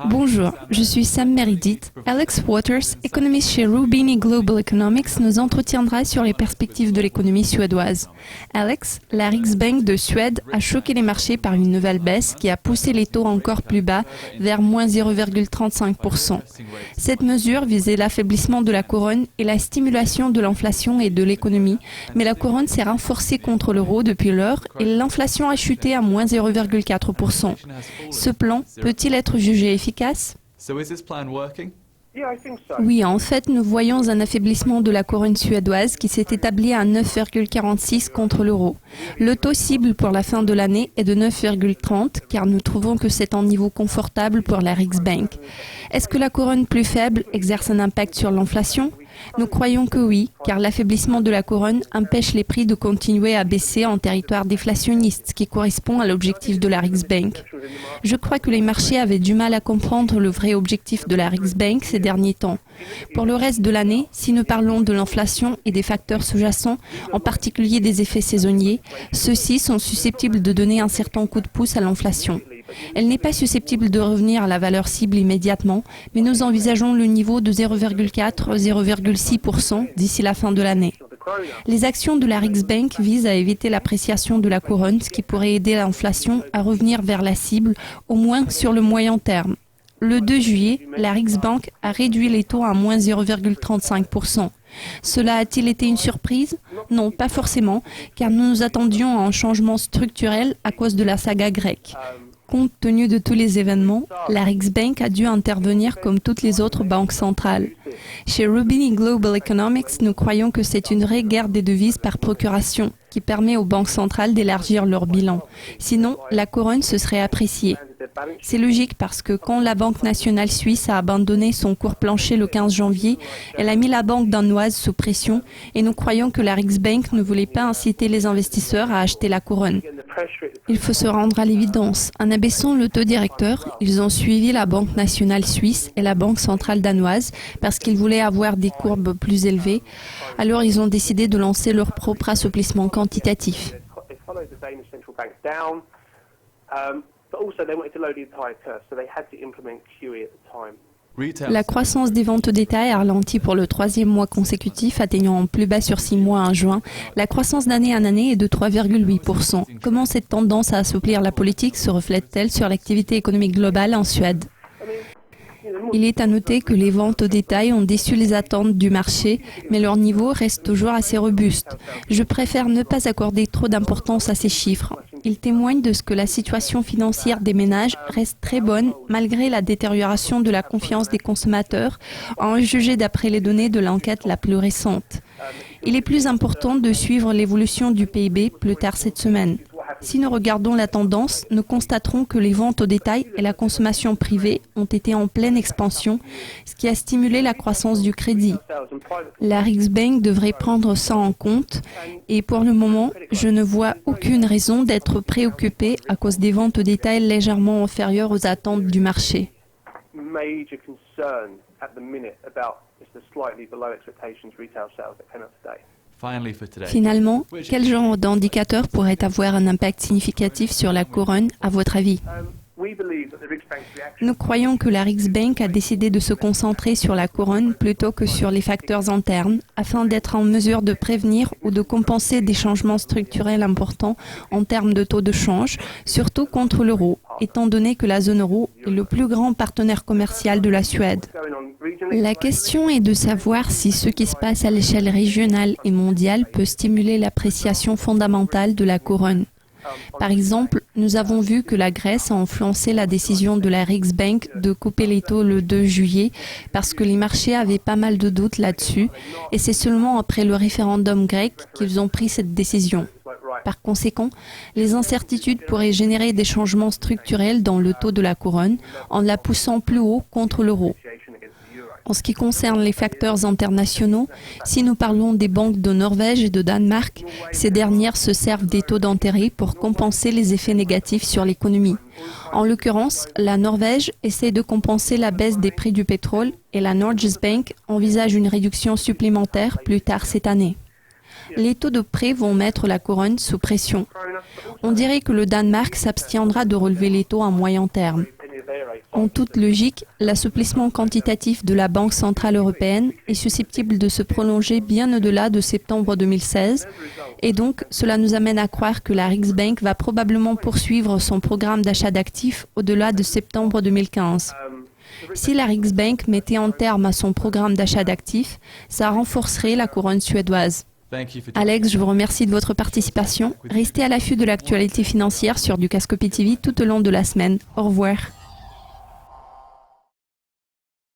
Bonjour, je suis Sam Meredith. Alex Waters, économiste chez Roubini Global Economics, nous entretiendra sur les perspectives de l'économie suédoise. Alex, la Riksbank de Suède a choqué les marchés par une nouvelle baisse qui a poussé les taux encore plus bas, vers moins 0,35%. Cette mesure visait l'affaiblissement de la couronne et la stimulation de l'inflation et de l'économie, mais la couronne s'est renforcée contre l'euro depuis lors et l'inflation a chuté à moins 0,4%. Ce plan peut-il être jugé efficace? Oui, en fait, nous voyons un affaiblissement de la couronne suédoise qui s'est établi à 9,46 contre l'euro. Le taux cible pour la fin de l'année est de 9,30 car nous trouvons que c'est un niveau confortable pour la Riksbank. Est-ce que la couronne plus faible exerce un impact sur l'inflation? Nous croyons que oui, car l'affaiblissement de la couronne empêche les prix de continuer à baisser en territoire déflationniste, ce qui correspond à l'objectif de la Riksbank. Je crois que les marchés avaient du mal à comprendre le vrai objectif de la Riksbank ces derniers temps. Pour le reste de l'année, si nous parlons de l'inflation et des facteurs sous-jacents, en particulier des effets saisonniers, ceux-ci sont susceptibles de donner un certain coup de pouce à l'inflation. Elle n'est pas susceptible de revenir à la valeur cible immédiatement, mais nous envisageons le niveau de 0,4-0,6% d'ici la fin de l'année. Les actions de la Riksbank visent à éviter l'appréciation de la couronne, ce qui pourrait aider l'inflation à revenir vers la cible, au moins sur le moyen terme. Le 2 juillet, la Riksbank a réduit les taux à moins 0,35%. Cela a-t-il été une surprise? Non, pas forcément, car nous nous attendions à un changement structurel à cause de la saga grecque. Compte tenu de tous les événements, la Riksbank a dû intervenir comme toutes les autres banques centrales. Chez Roubini Global Economics, nous croyons que c'est une vraie guerre des devises par procuration qui permet aux banques centrales d'élargir leur bilan. Sinon, la couronne se serait appréciée. C'est logique parce que quand la Banque nationale suisse a abandonné son cours plancher le 15 janvier, elle a mis la banque danoise sous pression et nous croyons que la Riksbank ne voulait pas inciter les investisseurs à acheter la couronne. Il faut se rendre à l'évidence. En abaissant le taux directeur, ils ont suivi la Banque nationale suisse et la Banque centrale danoise parce qu'ils voulaient avoir des courbes plus élevées. Alors ils ont décidé de lancer leur propre assouplissement quantitatif. La croissance des ventes au détail a ralenti pour le 3e mois consécutif, atteignant en plus bas sur 6 mois en juin. La croissance d'année en année est de 3,8%. Comment cette tendance à assouplir la politique se reflète-t-elle sur l'activité économique globale en Suède? Il est à noter que les ventes au détail ont déçu les attentes du marché, mais leur niveau reste toujours assez robuste. Je préfère ne pas accorder trop d'importance à ces chiffres. Ils témoignent de ce que la situation financière des ménages reste très bonne malgré la détérioration de la confiance des consommateurs, à en juger d'après les données de l'enquête la plus récente. Il est plus important de suivre l'évolution du PIB plus tard cette semaine. Si nous regardons la tendance, nous constaterons que les ventes au détail et la consommation privée ont été en pleine expansion, ce qui a stimulé la croissance du crédit. La Riksbank devrait prendre ça en compte et pour le moment, je ne vois aucune raison d'être préoccupé à cause des ventes au détail légèrement inférieures aux attentes du marché. Finalement, quel genre d'indicateur pourrait avoir un impact significatif sur la couronne, à votre avis? Nous croyons que la Riksbank a décidé de se concentrer sur la couronne plutôt que sur les facteurs internes, afin d'être en mesure de prévenir ou de compenser des changements structurels importants en termes de taux de change, surtout contre l'euro, étant donné que la zone euro est le plus grand partenaire commercial de la Suède. La question est de savoir si ce qui se passe à l'échelle régionale et mondiale peut stimuler l'appréciation fondamentale de la couronne. Par exemple, nous avons vu que la Grèce a influencé la décision de la Riksbank de couper les taux le 2 juillet parce que les marchés avaient pas mal de doutes là-dessus et c'est seulement après le référendum grec qu'ils ont pris cette décision. Par conséquent, les incertitudes pourraient générer des changements structurels dans le taux de la couronne en la poussant plus haut contre l'euro. En ce qui concerne les facteurs internationaux, si nous parlons des banques de Norvège et de Danemark, ces dernières se servent des taux d'intérêt pour compenser les effets négatifs sur l'économie. En l'occurrence, la Norvège essaie de compenser la baisse des prix du pétrole et la Norges Bank envisage une réduction supplémentaire plus tard cette année. Les taux de prêt vont mettre la couronne sous pression. On dirait que le Danemark s'abstiendra de relever les taux à moyen terme. En toute logique, l'assouplissement quantitatif de la Banque centrale européenne est susceptible de se prolonger bien au-delà de septembre 2016 et donc cela nous amène à croire que la Riksbank va probablement poursuivre son programme d'achat d'actifs au-delà de septembre 2015. Si la Riksbank mettait un terme à son programme d'achat d'actifs, ça renforcerait la couronne suédoise. Alex, je vous remercie de votre participation. Restez à l'affût de l'actualité financière sur Dukascopy TV tout au long de la semaine. Au revoir.